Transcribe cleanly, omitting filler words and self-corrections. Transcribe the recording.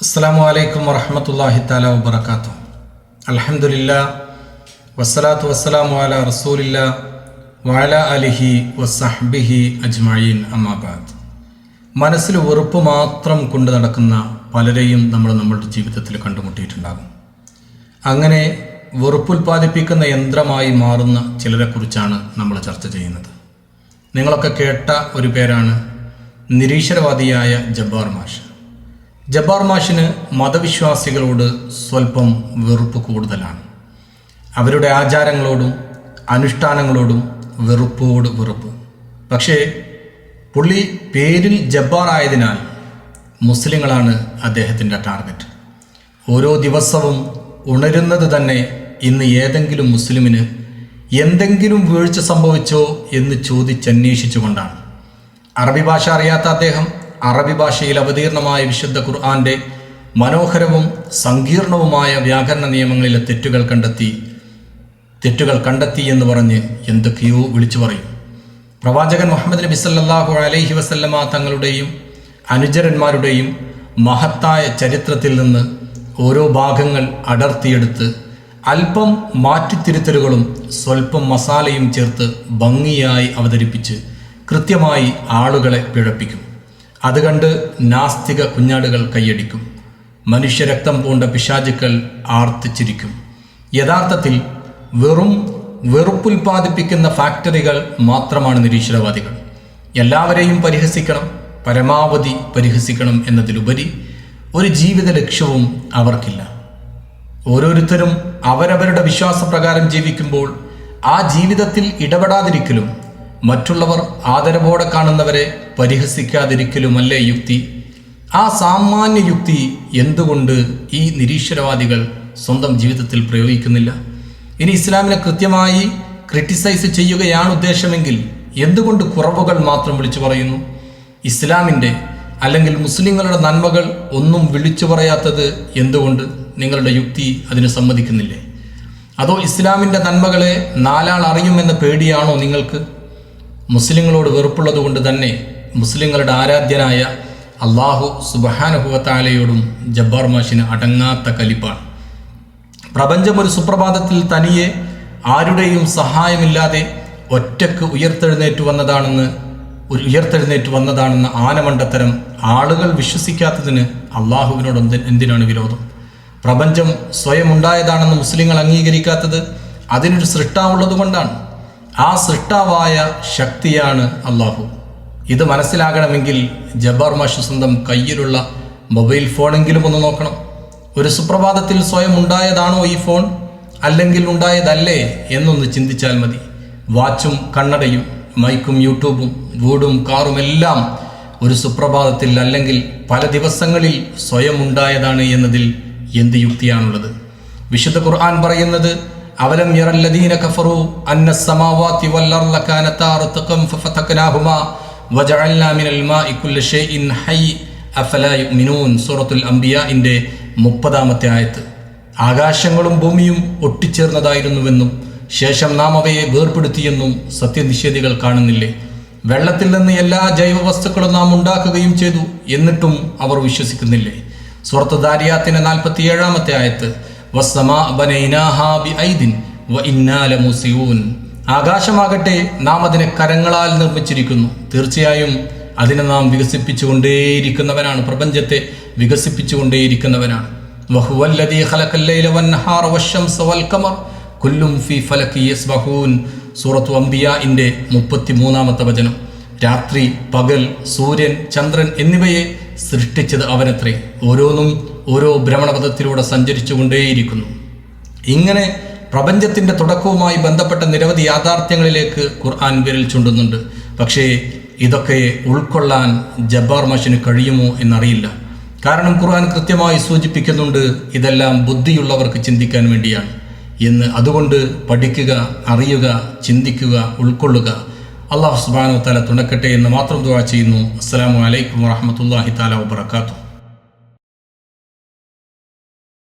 അസ്സലാമു അലൈക്കും വറഹ്മത്തുള്ളാഹി തആല വബറകാതുഹു. അൽഹംദുലില്ലാഹ് വസ്സലാത്തു വസ്സലാമു അലാ റസൂലില്ലാഹ് വഅലാ അലിഹി വസ്സഹ്ബിഹി അജ്മഈൻ. അമ്മാ ബഅദ്. മനസ്സിൽ വെറുപ്പ് മാത്രം കൊണ്ട് നടക്കുന്ന പലരെയും നമ്മളുടെ ജീവിതത്തിൽ കണ്ടുമുട്ടിയിട്ടുണ്ടാകും. അങ്ങനെ വെറുപ്പുൽപ്പാദിപ്പിക്കുന്ന യന്ത്രമായി മാറുന്ന ചിലരെക്കുറിച്ചാണ് നമ്മൾ ചർച്ച ചെയ്യുന്നത്. നിങ്ങളൊക്കെ കേട്ട ഒരു പേരാണ് നിരീശ്വരവാദിയായ ജബ്ബാർ മാഷ്. ജബ്ബാർ മാഷിന് മതവിശ്വാസികളോട് സ്വല്പം വെറുപ്പ് കൂടുതലാണ്. അവരുടെ ആചാരങ്ങളോടും അനുഷ്ഠാനങ്ങളോടും വെറുപ്പ്. പക്ഷേ പുള്ളി പേരിൽ ജബ്ബാർ ആയതിനാൽ മുസ്ലിങ്ങളാണ് അദ്ദേഹത്തിൻ്റെ ടാർഗറ്റ്. ഓരോ ദിവസവും ഉണരുന്നത് തന്നെ ഇന്ന് ഏതെങ്കിലും മുസ്ലിമിന് എന്തെങ്കിലും വീഴ്ച സംഭവിച്ചോ എന്ന് ചോദിച്ചന്വേഷിച്ചുകൊണ്ടാണ്. അറബി ഭാഷ അറിയാത്ത അദ്ദേഹം അറബി ഭാഷയിൽ അവതീർണമായ വിശുദ്ധ ഖുർആന്റെ മനോഹരവും സങ്കീർണവുമായ വ്യാകരണ നിയമങ്ങളിലെ തെറ്റുകൾ കണ്ടെത്തി എന്ന് പറഞ്ഞ് എന്തൊക്കെയോ വിളിച്ചു പറയും. പ്രവാചകൻ മുഹമ്മദ് നബി സല്ലല്ലാഹു അലൈഹി വസല്ലമ തങ്ങളുടെയും അനുചരന്മാരുടെയും മഹത്തായ ചരിത്രത്തിൽ നിന്ന് ഓരോ ഭാഗങ്ങൾ അടർത്തിയെടുത്ത് അല്പം മാറ്റിത്തിരുത്തലുകളും സ്വല്പം മസാലയും ചേർത്ത് ഭംഗിയായി അവതരിപ്പിച്ച് കൃത്യമായി ആളുകളെ പിഴപ്പിക്കും. അത് കണ്ട് നാസ്തിക കുഞ്ഞാടുകൾ കൈയടിക്കും. മനുഷ്യരക്തം പൂണ്ട പിശാചുക്കൾ ആർത്തിച്ചിരിക്കും. യഥാർത്ഥത്തിൽ വെറും വെറുപ്പുൽപ്പാദിപ്പിക്കുന്ന ഫാക്ടറികൾ മാത്രമാണ് നിരീശ്വരവാദികൾ. എല്ലാവരെയും പരിഹസിക്കണം, പരമാവധി പരിഹസിക്കണം എന്നതിലുപരി ഒരു ജീവിത ലക്ഷ്യവും അവർക്കില്ല. ഓരോരുത്തരും അവരവരുടെ വിശ്വാസപ്രകാരം ജീവിക്കുമ്പോൾ ആ ജീവിതത്തിൽ ഇടപെടാതിരിക്കലും മറ്റുള്ളവർ ആദരവോടെ കാണുന്നവരെ പരിഹസിക്കാതിരിക്കലുമല്ലേ യുക്തി? ആ സാമാന്യ യുക്തി എന്തുകൊണ്ട് ഈ നിരീശ്വരവാദികൾ സ്വന്തം ജീവിതത്തിൽ പ്രയോഗിക്കുന്നില്ല? ഇനി ഇസ്ലാമിനെ കൃത്യമായി ക്രിട്ടിസൈസ് ചെയ്യുകയാണ് ഉദ്ദേശമെങ്കിൽ എന്തുകൊണ്ട് കുറവുകൾ മാത്രം വിളിച്ചു പറയുന്നു? ഇസ്ലാമിൻ്റെ അല്ലെങ്കിൽ മുസ്ലിങ്ങളുടെ നന്മകൾ ഒന്നും വിളിച്ചു പറയാത്തത് എന്തുകൊണ്ട്? നിങ്ങളുടെ യുക്തി അതിന് സമ്മതിക്കുന്നില്ലേ? അതോ ഇസ്ലാമിൻ്റെ നന്മകളെ നാലാൾ അറിയുമെന്ന പേടിയാണോ നിങ്ങൾക്ക്? മുസ്ലിങ്ങളോട് വെറുപ്പുള്ളത് കൊണ്ട് തന്നെ മുസ്ലിങ്ങളുടെ ആരാധ്യനായ അള്ളാഹു സുബ്ഹാനഹു വ തആലയോടും ജബ്ബാർ മാഷിന് അടങ്ങാത്ത കലിപ്പാണ്. പ്രപഞ്ചം ഒരു സുപ്രഭാതത്തിൽ തനിയെ ആരുടെയും സഹായമില്ലാതെ ഒറ്റക്ക് ഉയർത്തെഴുന്നേറ്റ് വന്നതാണെന്ന ആനമണ്ടത്തരം ആളുകൾ വിശ്വസിക്കാത്തതിന് അള്ളാഹുവിനോട് എന്തിനാണ് വിരോധം? പ്രപഞ്ചം സ്വയം ഉണ്ടായതാണെന്ന് മുസ്ലിങ്ങൾ അംഗീകരിക്കാത്തത് അതിനൊരു സൃഷ്ടാവുള്ളത് കൊണ്ടാണ്. ആ സൃഷ്ടാവായ ശക്തിയാണ് അള്ളാഹു. ഇത് മനസ്സിലാകണമെങ്കിൽ ജബ്ബാർ മാഷ് സ്വന്തം കയ്യിലുള്ള മൊബൈൽ ഫോണെങ്കിലും ഒന്ന് നോക്കണം. ഒരു സുപ്രഭാതത്തിൽ സ്വയം ഉണ്ടായതാണോ ഈ ഫോൺ, അല്ലെങ്കിൽ ഉണ്ടായതല്ലേ എന്നൊന്ന് ചിന്തിച്ചാൽ മതി. വാച്ചും കണ്ണടയും മൈക്കും യൂട്യൂബും വീടും കാറും എല്ലാം ഒരു സുപ്രഭാതത്തിൽ അല്ലെങ്കിൽ പല ദിവസങ്ങളിൽ സ്വയം ഉണ്ടായതാണ് എന്നതിൽ എന്ത് യുക്തിയാണുള്ളത്? വിശുദ്ധ ഖുർആൻ പറയുന്നത് അവലം യറല്ലദീന കഫറു അന്ന സമാവാതി വൽ അർള കാനതാ റത്ഖൻ ഫഫതഖനാഹുമാ വജഅൽനാ മിനൽ മാഇ കുല്ല ഷൈഇൻ ഹയ്യ് അഫലാ യുഅ്മിനൂൻ. സൂറത്തുൽ അംബിയാഇന്റെ 30-ാമത്തെ ആയത്ത്. ആകാശങ്ങളും ഭൂമിയും ഒട്ടിച്ചേർന്നതായിരുന്നുവെന്നും ശേഷം നാം അവയെ വേർപെടുത്തിയെന്നും സത്യനിഷേധികൾ കാണുന്നില്ലേ? വെള്ളത്തിൽ നിന്ന് എല്ലാ ജൈവ വസ്തുക്കളും നാം ഉണ്ടാക്കുകയും ചെയ്തു, എന്നിട്ടും അവർ വിശ്വസിക്കുന്നില്ലേ? സൂറത്ത് ദാരിയാത്തിന്റെ 47-ാമത്തെ ആയത്ത്. ആകാശമാകട്ടെ നാം അതിനെ കരങ്ങളാൽ നിർമ്മിച്ചിരിക്കുന്നു, തീർച്ചയായും അതിനെ നാം വികസിപ്പിച്ചുകൊണ്ടേയിരിക്കുന്നവനാണ്, പ്രപഞ്ചത്തെ വികസിപ്പിച്ചുകൊണ്ടേയിരിക്കുന്നവനാണ്. സൂറത്തു അംബിയാഇന്റെ 33-ാമത്തെ വചനം. രാത്രി, പകൽ, സൂര്യൻ, ചന്ദ്രൻ എന്നിവയെ സൃഷ്ടിച്ചത് അവനത്രേ. ഓരോന്നും ഓരോ ഭ്രമണപഥത്തിലൂടെ സഞ്ചരിച്ചു കൊണ്ടേയിരിക്കുന്നു. ഇങ്ങനെ പ്രപഞ്ചത്തിൻ്റെ തുടക്കവുമായി ബന്ധപ്പെട്ട നിരവധി യാഥാർത്ഥ്യങ്ങളിലേക്ക് ഖുർആൻ വിരൽ ചൂണ്ടുന്നുണ്ട്. പക്ഷേ ഇതൊക്കെ ഉൾക്കൊള്ളാൻ ജബ്ബാർ മാഷിന് കഴിയുമോ എന്നറിയില്ല. കാരണം ഖുർആൻ കൃത്യമായി സൂചിപ്പിക്കുന്നുണ്ട് ഇതെല്ലാം ബുദ്ധിയുള്ളവർക്ക് ചിന്തിക്കാൻ വേണ്ടിയാണ് എന്ന്. അതുകൊണ്ട് പഠിക്കുക, അറിയുക, ചിന്തിക്കുക, ഉൾക്കൊള്ളുക. അല്ലാഹു സുബ്ഹാനഹു വ തആല തുണക്കട്ടെ എന്ന് മാത്രം ദുആ ചെയ്യുന്നു. അസ്സലാമു അലൈക്കും വറഹ്മത്തുള്ളാഹി തആല വബറകാതുഹു.